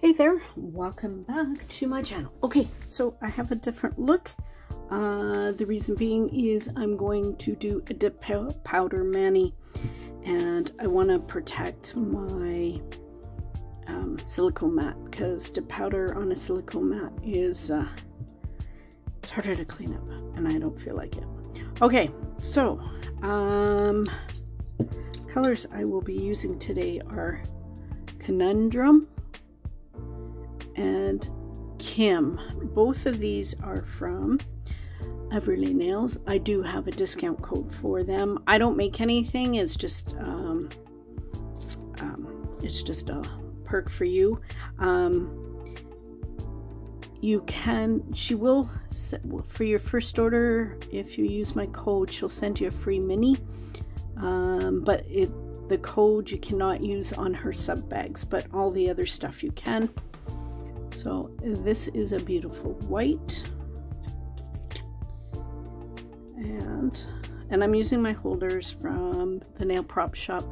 Hey there, welcome back to my channel. Okay, so I have a different look. The reason being is I'm going to do a dip powder mani, and I want to protect my silicone mat because dip powder on a silicone mat is it's harder to clean up, and I don't feel like it. Okay, so colors I will be using today are Conundrum and Kim. Both of these are from Everyday Nails. I do have a discount code for them. I don't make anything. It's just a perk for you. She will, for your first order, if you use my code, she'll send you a free mini. But the code you cannot use on her sub bags, but all the other stuff you can. So this is a beautiful white, and I'm using my holders from the Nail Prop Shop.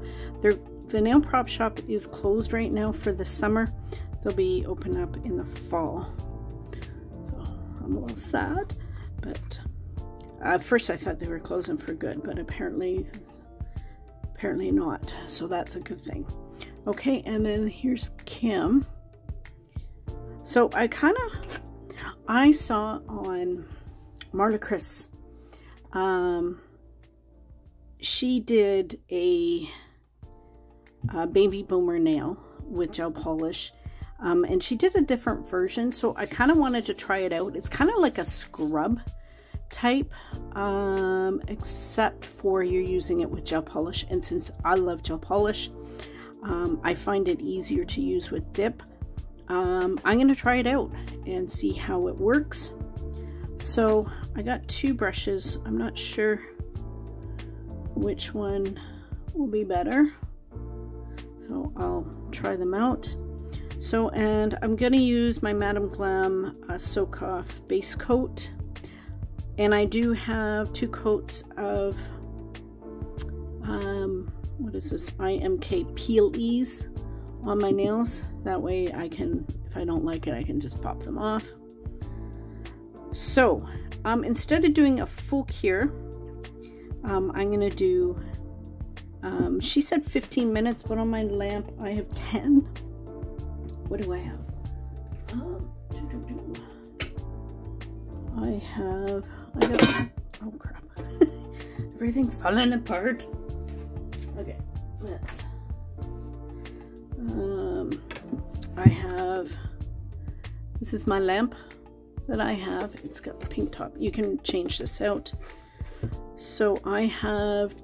The Nail Prop Shop is closed right now for the summer. They'll be open up in the fall. So I'm a little sad, but at first I thought they were closing for good, but apparently not. So that's a good thing. Okay, and then here's Kim. So I saw on Marla Kris, she did a baby boomer nail with gel polish, and she did a different version, so I kind of wanted to try it out. It's kind of like a scrub type, except for you're using it with gel polish, and since I love gel polish, I find it easier to use with dip. I'm going to try it out and see how it works. So I got two brushes. I'm not sure which one will be better, so I'll try them out. So, and I'm going to use my Madam Glam Soak Off base coat, and I do have two coats of what is this, IMK Peel Ease on my nails. That way I can, if I don't like it, I can just pop them off. So instead of doing a full cure, I'm gonna do she said 15 minutes, but on my lamp I have 10. What do I have? I got, oh crap. Everything's falling apart. Okay, let's this is my lamp that I have. It's got the pink top. You can change this out. So I have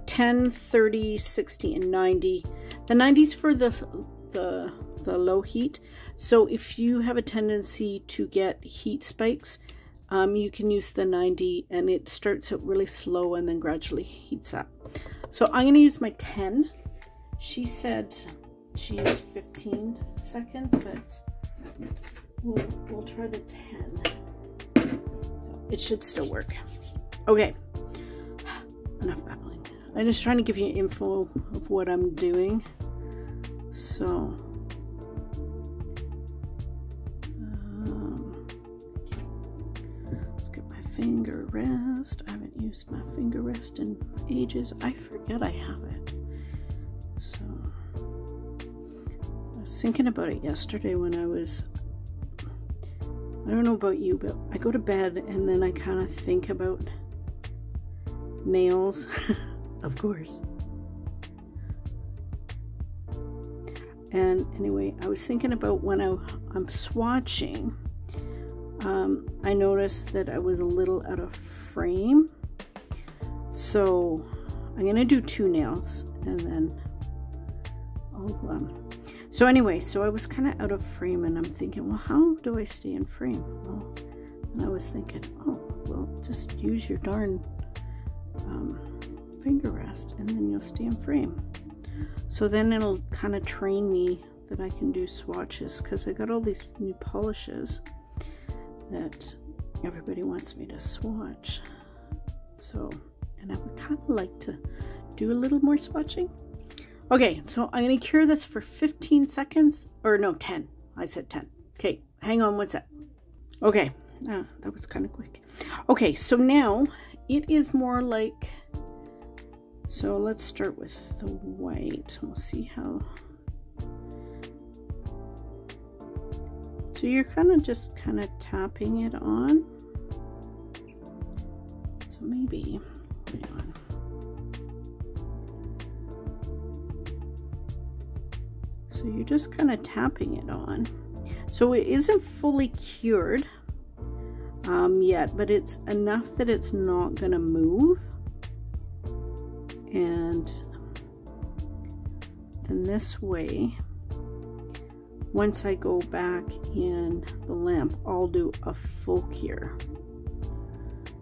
10, 30, 60, and 90. The 90's for the low heat. So if you have a tendency to get heat spikes, you can use the 90, and it starts out really slow and then gradually heats up. So I'm going to use my 10. She said she used 15 seconds, but we'll try the 10. So it should still work. Okay, enough babbling. I'm just trying to give you info of what I'm doing. So let's get my finger rest. I haven't used my finger rest in ages. I forget I have it. So I was thinking about it yesterday when I don't know about you, but I go to bed and then I kind of think about nails, of course. And anyway, I was thinking about when I'm swatching, I noticed that I was a little out of frame. So I'm going to do two nails and then I'll so anyway, so I was kind of out of frame, and I'm thinking, well, how do I stay in frame? Well, and I was thinking, oh, well, just use your darn finger rest, and then you'll stay in frame. So then it'll kind of train me that I can do swatches, because I got all these new polishes that everybody wants me to swatch. So, and I would kind of like to do a little more swatching. Okay, so I'm going to cure this for 15 seconds. Or no, 10. I said 10. Okay, hang on, what's that? Okay, that was kind of quick. Okay, so now it is more like... So let's start with the white. We'll see how... So you're kind of just kind of tapping it on. So maybe... Hang on. So you're just kind of tapping it on. So it isn't fully cured yet, but it's enough that it's not going to move. And then this way, once I go back in the lamp, I'll do a full cure.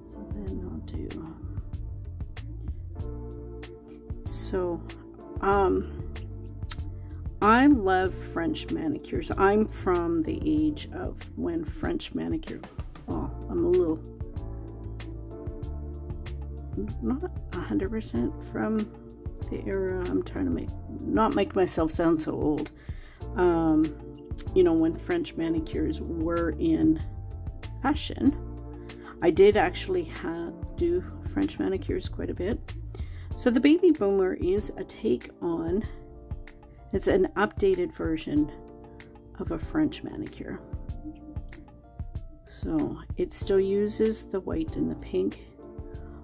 So then I'll do... So, I love French manicures. I'm from the age of when French manicure... Well, I'm a little... Not 100% from the era. I'm trying to not make myself sound so old. You know, when French manicures were in fashion. I did actually do French manicures quite a bit. So the Baby Boomer is a take on, it's an updated version of a French manicure. So it still uses the white and the pink.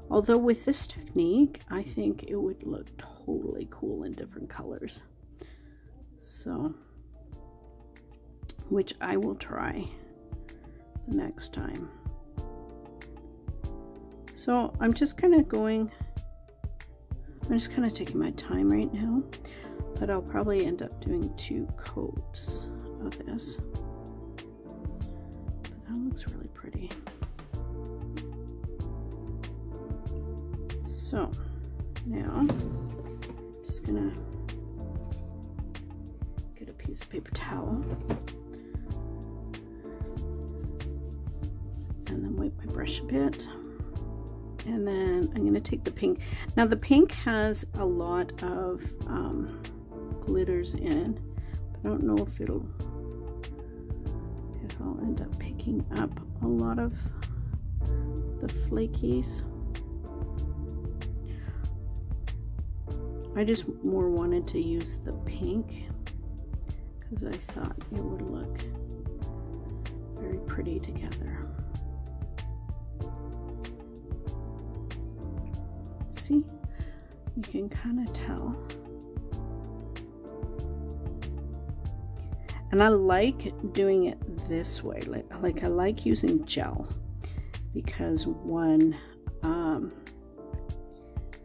Although with this technique, I think it would look totally cool in different colors. So, which I will try the next time. So I'm just kind of going, I'm just kind of taking my time right now, but I'll probably end up doing 2 coats of this. But that looks really pretty. So now I'm just gonna get a piece of paper towel and then wipe my brush a bit. And then I'm gonna take the pink. Now the pink has a lot of glitters in, but I don't know if I'll end up picking up a lot of the flakies. I just more wanted to use the pink because I thought it would look very pretty together. See, you can kind of tell. And I like doing it this way, like I like using gel, because one,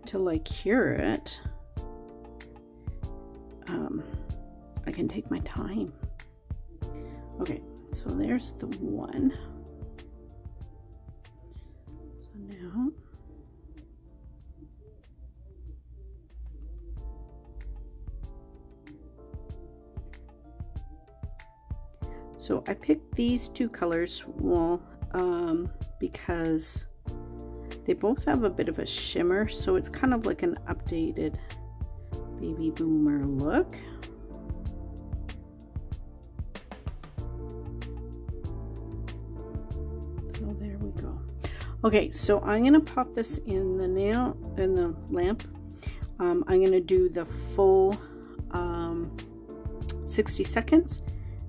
to like cure it, I can take my time. Okay, so there's the one. So now so I picked these 2 colors, well, because they both have a bit of a shimmer, so it's kind of like an updated Baby Boomer look. So there we go. Okay, so I'm gonna pop this in the lamp. I'm gonna do the full 60 seconds,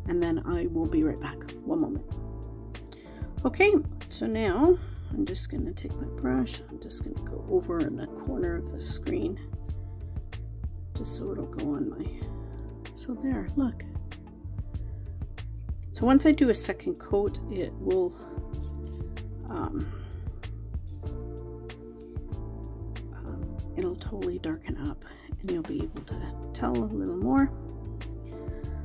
and then I will be right back. One moment. Okay, so now I'm just gonna take my brush. I'm just gonna go over in the corner of the screen, just so it'll go on my, so there, look. So once I do a second coat, it will it'll totally darken up and you'll be able to tell a little more.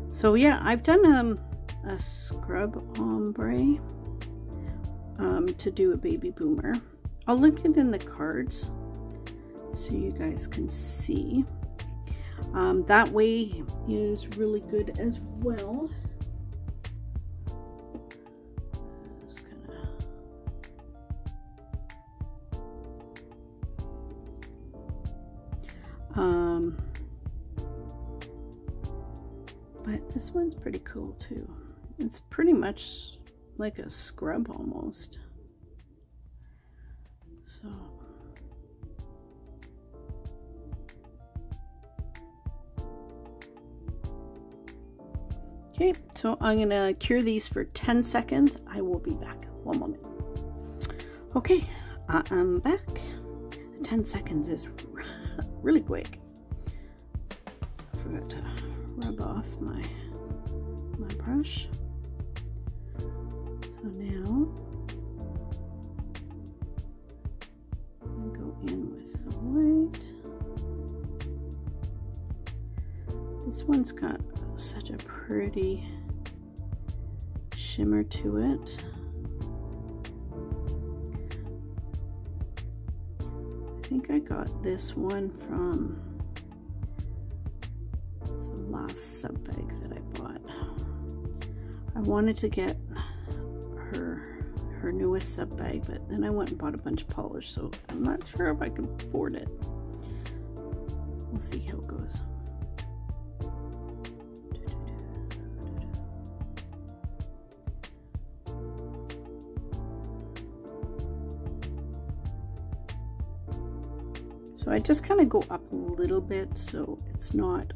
So yeah, I've done a scrub ombre to do a Baby Boomer. I'll link it in the cards so you guys can see. That way is really good as well. Just kinda, But this one's pretty cool too. It's pretty much like a scrub almost. So okay, so I'm gonna cure these for 10 seconds. I will be back. One moment. Okay, I'm back. 10 seconds is really quick. I forgot to rub off my brush. So now I'm gonna go in with the white. This one's got such a pretty shimmer to it. I think I got this one from the last sub bag that I bought. I wanted to get her newest sub bag, but then I went and bought a bunch of polish, so I'm not sure if I can afford it. We'll see how it goes. So I just kind of go up a little bit so it's not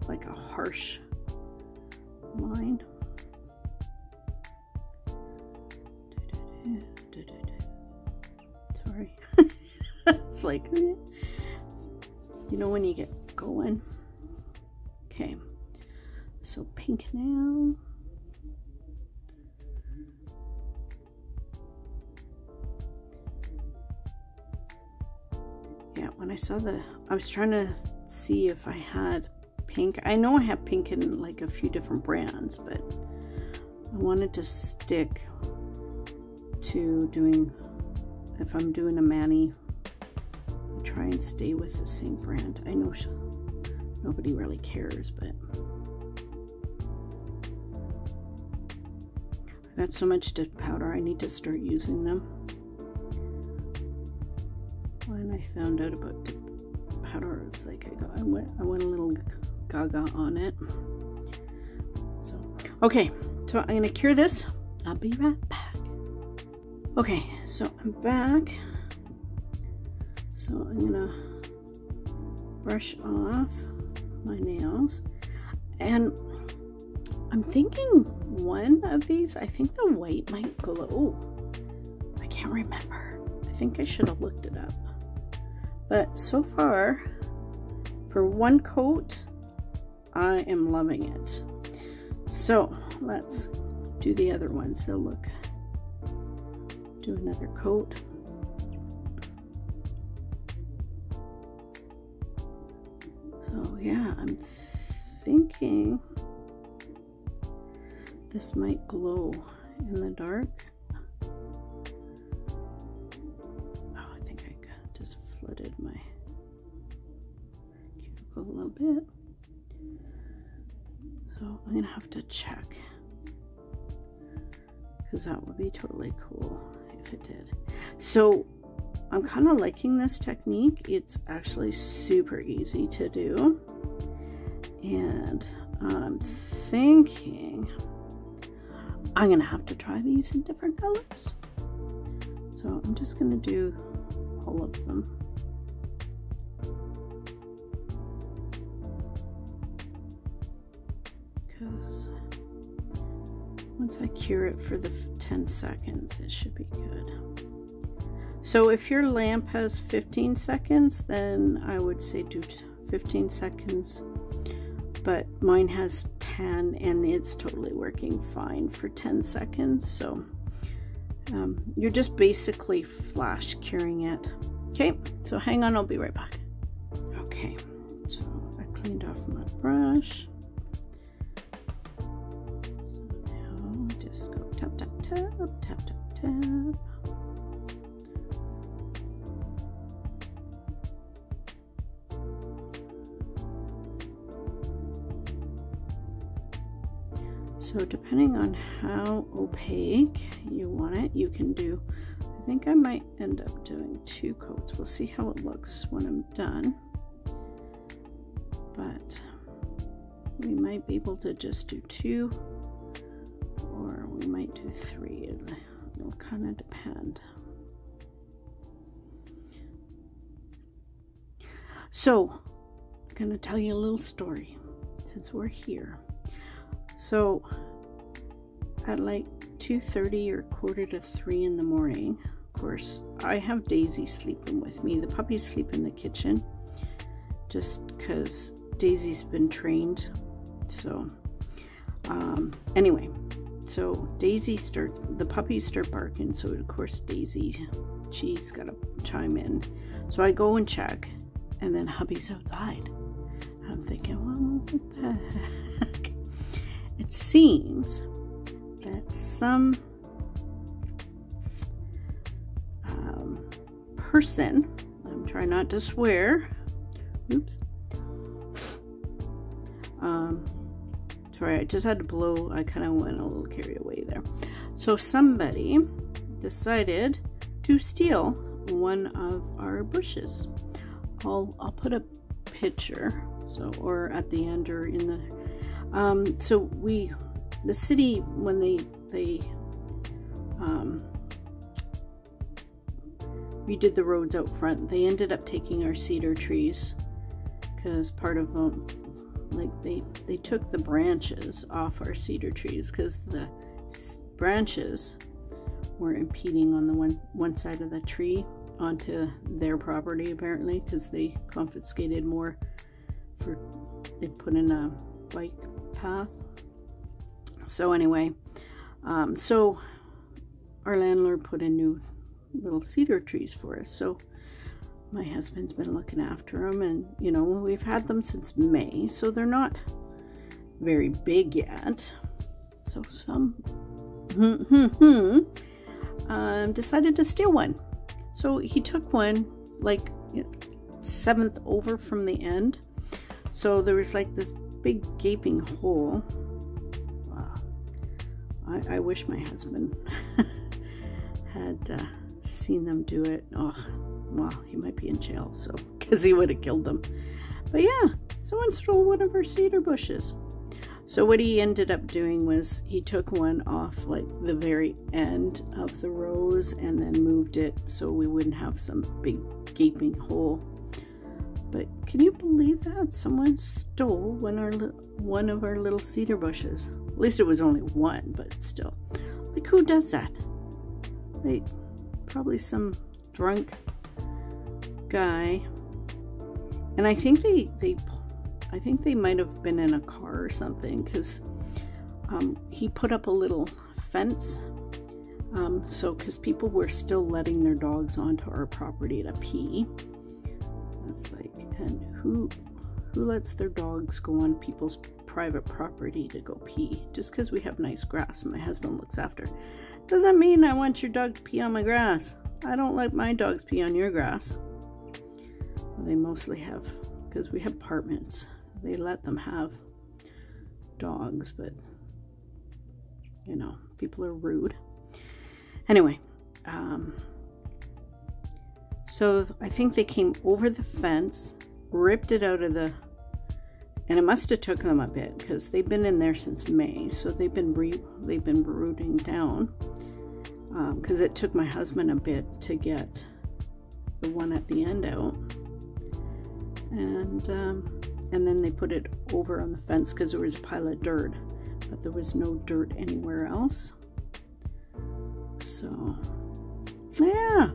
like a harsh line. Sorry. It's like, you know when you get going. Okay, so pink now. Yeah, when I saw I was trying to see if I had pink. I know I have pink in like a few different brands, but I wanted to stick to doing, if I'm doing a mani, I try and stay with the same brand. I know nobody really cares, but I got so much dip powder, I need to start using them. When I found out about dip powder, it's like I went a little gaga on it. So okay, so I'm gonna cure this. I'll be right back. Okay, so I'm back. So I'm gonna brush off my nails, and I'm thinking one of these, I think the white might glow. I can't remember. I think I should have looked it up. But so far, for one coat, I am loving it. So let's do the other ones. So look, do another coat. So yeah, I'm thinking this might glow in the dark. Oh, I think I just flooded my cuticle a little bit. So I'm gonna have to check, because that would be totally cool if it did. So I'm kind of liking this technique. It's actually super easy to do, and I'm thinking I'm gonna have to try these in different colors. So I'm just gonna do all of them. Because once I cure it for the 10 seconds, it should be good. So if your lamp has 15 seconds, then I would say do 15 seconds. But mine has 10 and it's totally working fine for 10 seconds. So you're just basically flash curing it. Okay, so hang on, I'll be right back. Okay, so I cleaned off my brush. So now just go tap, tap, tap, tap, tap, tap. So depending on how opaque you want it, you can do, I think I might end up doing 2 coats. We'll see how it looks when I'm done. But We might be able to just do 2, or we might do 3. It'll kind of depend. So, I'm going to tell you a little story since we're here. So, at like 2:30 or 2:45 in the morning, of course, I have Daisy sleeping with me. The puppies sleep in the kitchen just because Daisy's been trained. So, anyway, so Daisy starts, the puppies start barking. So, of course, Daisy, she's got to chime in. So, I go and check. And then hubby's outside. I'm thinking, well, what the heck? It seems that some person, I'm trying not to swear, oops, sorry, I just had to blow, I kind of went a little carried away there. So somebody decided to steal one of our bushes. I'll put a picture, so, or at the end or in the, so the city, when they redid the roads out front, they ended up taking our cedar trees, because part of them, like they took the branches off our cedar trees, because the branches were impeding on the one side of the tree onto their property, apparently, because they confiscated more for, they put in a bike path. So anyway, so our landlord put in new little cedar trees for us. So my husband's been looking after them, and you know, we've had them since May, so they're not very big yet. So some decided to steal one. So he took one like 7th over from the end. So there was like this big gaping hole. Wow. I wish my husband had seen them do it. Oh, well, he might be in jail, so, because he would have killed them. But yeah, someone stole one of our cedar bushes. So what he ended up doing was he took one off like the very end of the rows and then moved it so we wouldn't have some big gaping hole. But can you believe that? Someone stole one of our little cedar bushes. At least it was only one, but still. Like, who does that? Like, probably some drunk guy. And I think they might have been in a car or something, because he put up a little fence, so because people were still letting their dogs onto our property to pee. That's like, and who lets their dogs go on people's private property to go pee just because we have nice grass and my husband looks after? Doesn't mean I want your dog to pee on my grass. I don't let my dogs pee on your grass. Well, they mostly have, because we have apartments, they let them have dogs, but you know, people are rude. Anyway, so I think they came over the fence, ripped it out of the, and it must have took them a bit because they've been in there since May, so they've been brooding down, because it took my husband a bit to get the one at the end out, and then they put it over on the fence because there was a pile of dirt, but there was no dirt anywhere else. So yeah,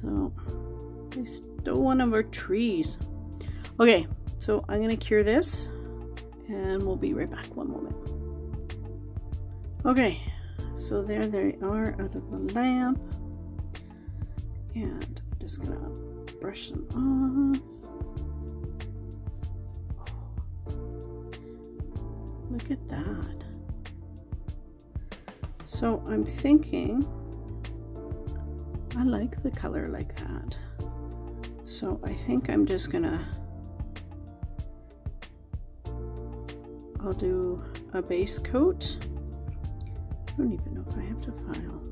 so they stole one of our trees. Okay, so I'm gonna cure this and we'll be right back. One moment. Okay, so there they are out of the lamp, and I'm just gonna brush them off. Look at that. So I'm thinking I like the color like that. So I think I'm just gonna, I'll do a base coat. I don't even know if I have to file.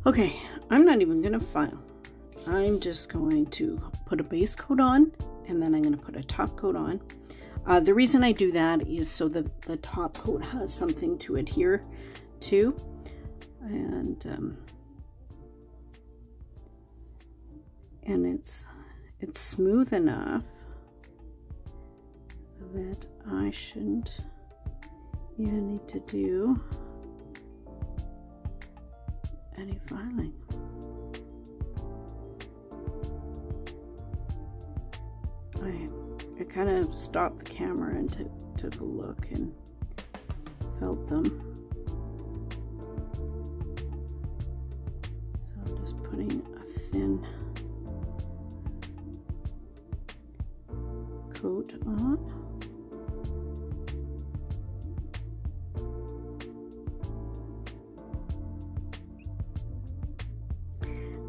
Okay, I'm not even gonna file. I'm just going to put a base coat on, and then I'm going to put a top coat on. The reason I do that is so that the top coat has something to adhere to, and it's smooth enough that I shouldn't even need to do any filing. I kind of stopped the camera and took a look and felt them. So I'm just putting a thin coat on.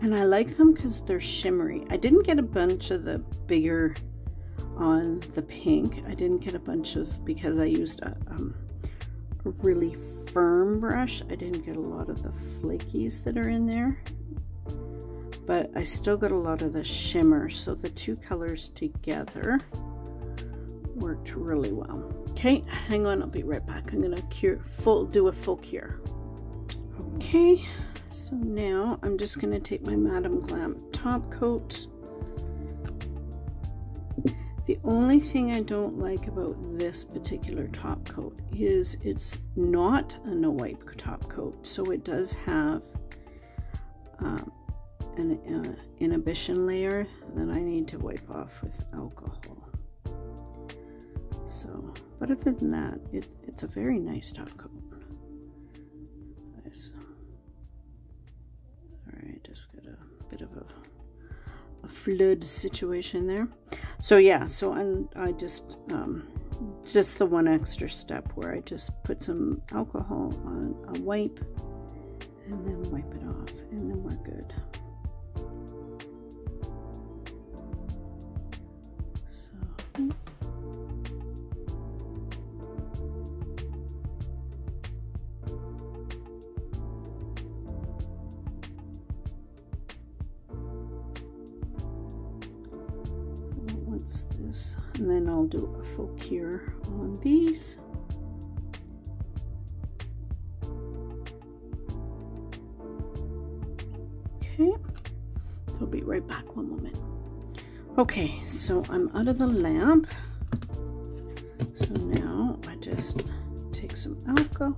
And I like them because they're shimmery. I didn't get a bunch of the bigger on the pink. I didn't get a bunch of, because I used a really firm brush. I didn't get a lot of the flakies that are in there. But I still got a lot of the shimmer. So the two colors together worked really well. Okay, hang on, I'll be right back. I'm gonna do a full cure. Okay. So now I'm just going to take my Madam Glam top coat. The only thing I don't like about this particular top coat is it's not a no wipe top coat. So it does have an inhibition layer that I need to wipe off with alcohol. So, but other than that, it's a very nice top coat. Just got a bit of a flood situation there. So yeah, so I just the one extra step where I just put some alcohol on a wipe and then wipe it off, and then we're good. So this, and then I'll do a full cure on these. Okay, so I'll be right back, one moment. Okay, so I'm out of the lamp. So now I just take some alcohol.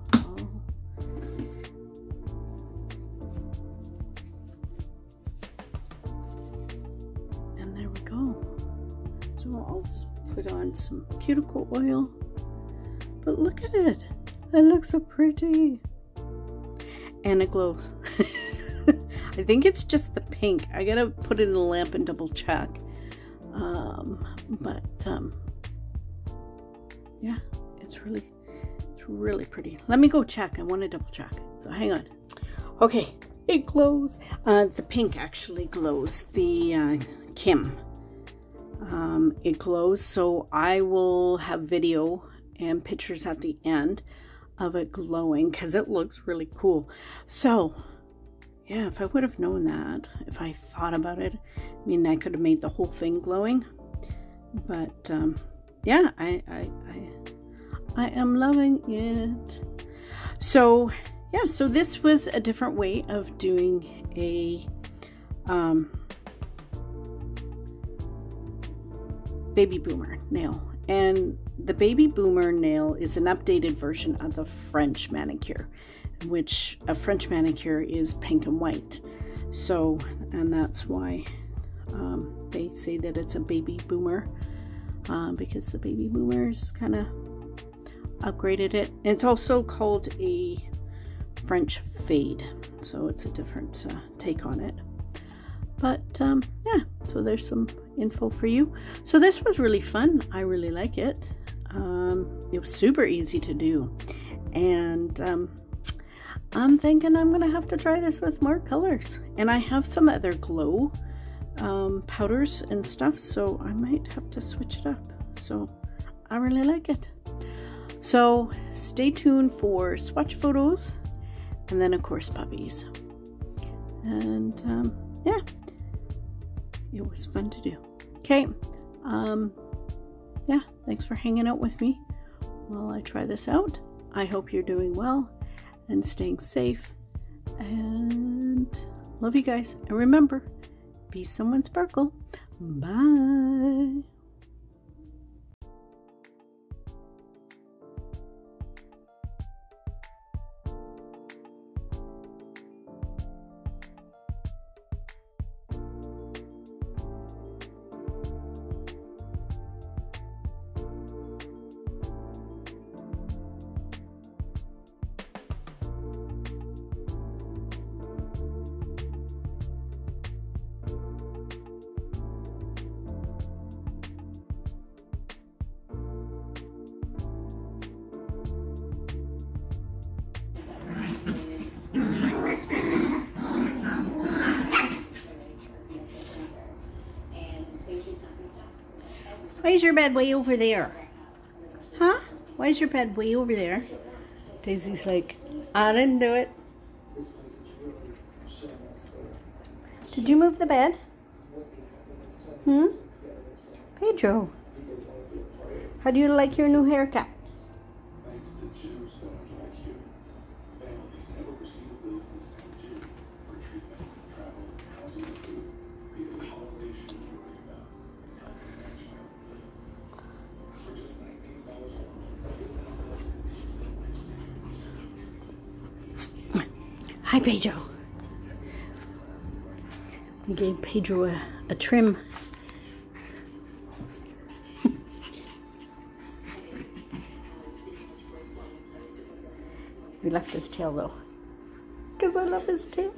And there we go. So I'll just put on some cuticle oil. But look at it. It looks so pretty. And it glows. I think it's just the pink. I gotta put it in the lamp and double check. Yeah, it's really pretty. Let me go check. I want to double check. So hang on. Okay, it glows. The pink actually glows. The Kim. It glows, so I will have video and pictures at the end of it glowing because it looks really cool. So yeah, if I would have known that, if I thought about it, I mean, I could have made the whole thing glowing. But yeah, I am loving it. So yeah, so this was a different way of doing a baby boomer nail. And the baby boomer nail is an updated version of the French manicure, which a French manicure is pink and white. So, and that's why they say that it's a baby boomer, because the baby boomers kind of upgraded it. And it's also called a French fade, so it's a different take on it. But yeah, so there's some info for you. So this was really fun. I really like it. It was super easy to do, and I'm thinking I'm gonna have to try this with more colors. And I have some other glow powders and stuff, so I might have to switch it up. So I really like it. So stay tuned for swatch photos, and then of course puppies. And yeah, it was fun to do. Okay, yeah, thanks for hanging out with me while I try this out. I hope you're doing well and staying safe, and love you guys. And remember, be someone sparkle. Bye. Why is your bed way over there? Huh? Why is your bed way over there? Daisy's like, I didn't do it. Did you move the bed? Pedro, how do you like your new haircut? Hi, Pedro. We gave Pedro a trim. We left his tail though, because I love his tail.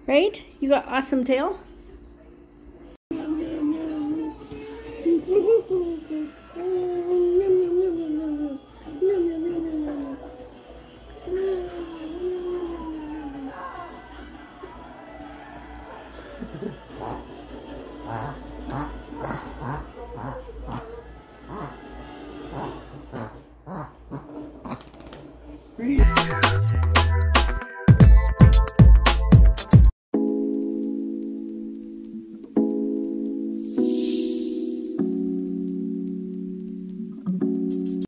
Right? You got awesome tail?